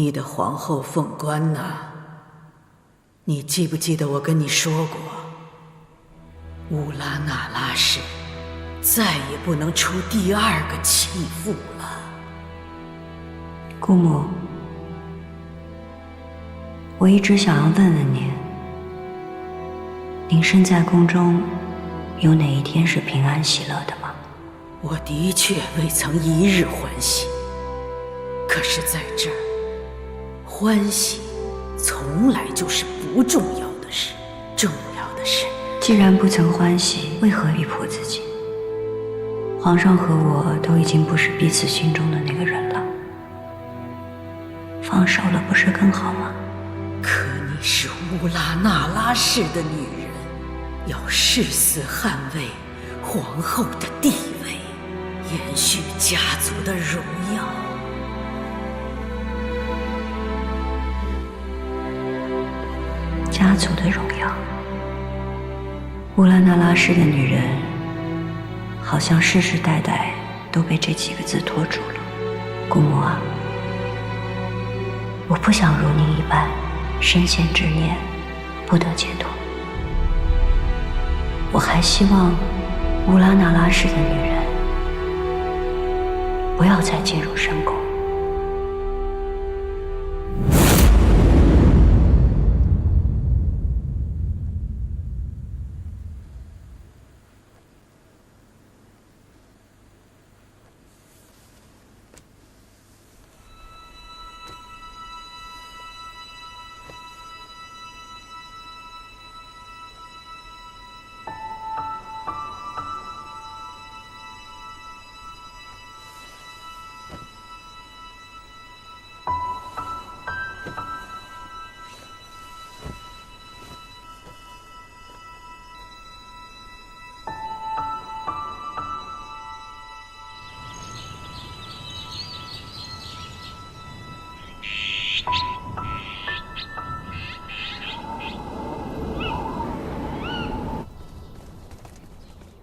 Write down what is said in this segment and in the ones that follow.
你的皇后凤冠呢？你记不记得我跟你说过，乌拉那拉氏再也不能出第二个弃妇了。姑母，我一直想要问问您，您身在宫中，有哪一天是平安喜乐的吗？我的确未曾一日欢喜，可是在这儿，欢喜从来就是不重要的事。重要的是，既然不曾欢喜，为何离谱自己？皇上和我都已经不是彼此心中的那个人了，放手了不是更好吗？可你是乌拉那拉氏的女人，要誓死捍卫皇后的地位，延续家族的荣耀。家族的荣耀。乌拉那拉氏的女人，好像世世代代都被这几个字拖住了。姑母啊，我不想如您一般深陷执念，不得解脱。我还希望乌拉那拉氏的女人不要再进入深宫。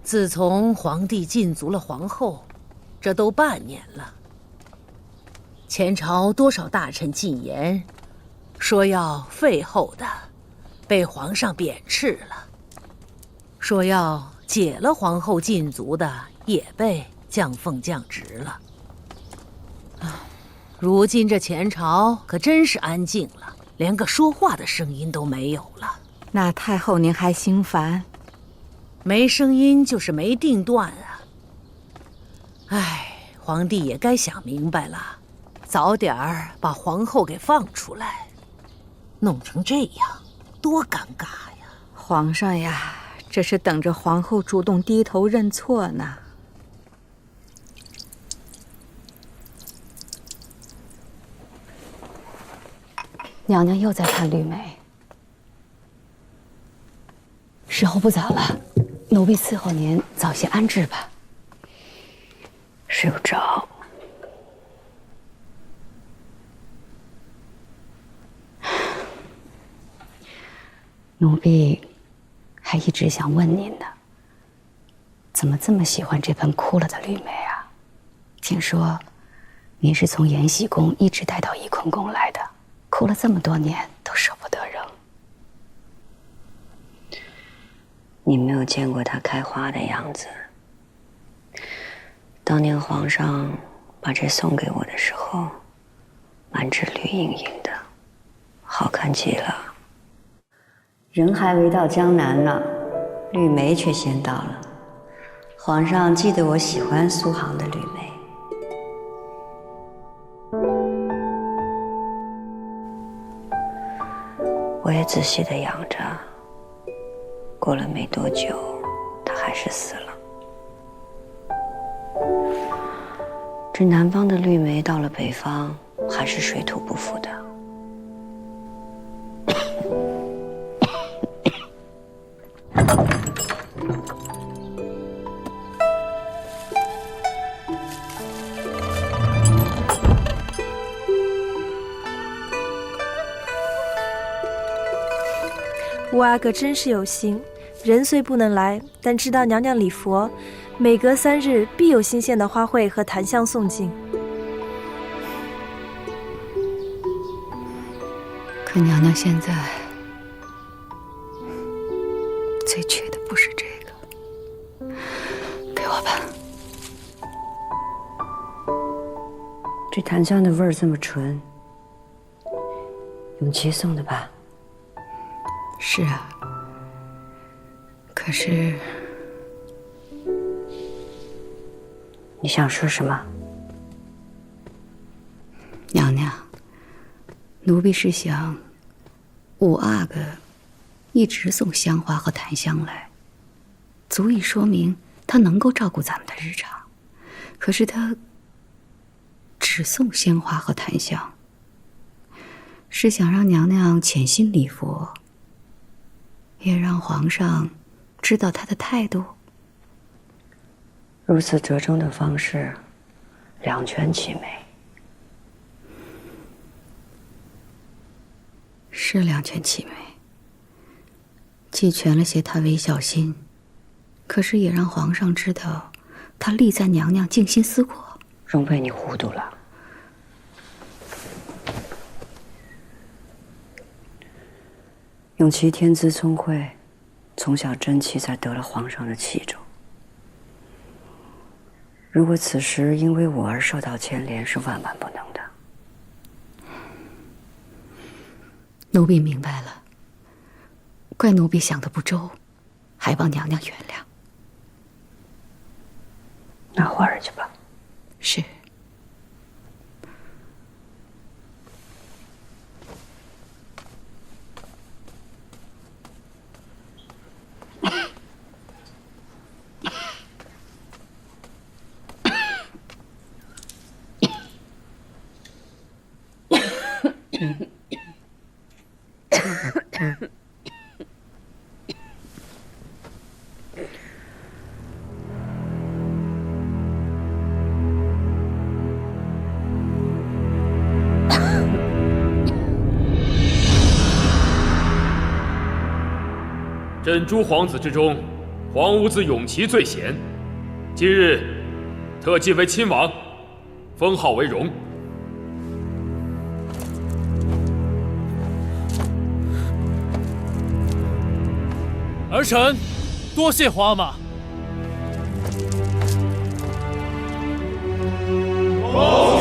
自从皇帝禁足了皇后，这都半年了。前朝多少大臣进言，说要废后的，被皇上贬斥了；说要解了皇后禁足的，也被降俸降职了。如今这前朝可真是安静了，连个说话的声音都没有了。那太后您还心烦？没声音就是没定断啊！唉，皇帝也该想明白了，早点儿把皇后给放出来。弄成这样，多尴尬呀！皇上呀，这是等着皇后主动低头认错呢。娘娘又在看绿梅，时候不早了，奴婢伺候您早些安置吧。睡不着。奴婢还一直想问您呢，怎么这么喜欢这盆枯了的绿梅啊？听说您是从延禧宫一直带到翊坤宫来的，枯了这么多年都舍不得扔。你没有见过它开花的样子。当年皇上把这送给我的时候，满纸绿莹莹的，好看极了。人还未到江南呢，绿梅却先到了。皇上记得我喜欢苏杭的绿梅。我也仔细地养着，过了没多久，它还是死了。这南方的绿梅到了北方，还是水土不服的。乌阿哥真是有心，人虽不能来，但知道娘娘礼佛，每隔3日必有新鲜的花卉和檀香送进。可娘娘现在最缺的不是这个，给我吧。这檀香的味儿这么纯，永琪送的吧？是啊，可是你想说什么？娘娘，奴婢是想，五阿哥一直送香花和檀香来，足以说明他能够照顾咱们的日常。可是他只送鲜花和檀香，是想让娘娘潜心礼佛，也让皇上知道他的态度。如此折中的方式，两全其美。是两全其美，既全了些他微小心，可是也让皇上知道他力赞娘娘静心思过。容贝，你糊涂了。永琪天资聪慧，从小争气，才得了皇上的器重。如果此时因为我而受到牵连，是万万不能的。奴婢明白了，怪奴婢想得不周，还望娘娘原谅。那花儿去吧。是。朕诸皇子之中，皇五子永琪最贤，今日特继为亲王，封号为荣。儿臣多谢皇阿玛。恭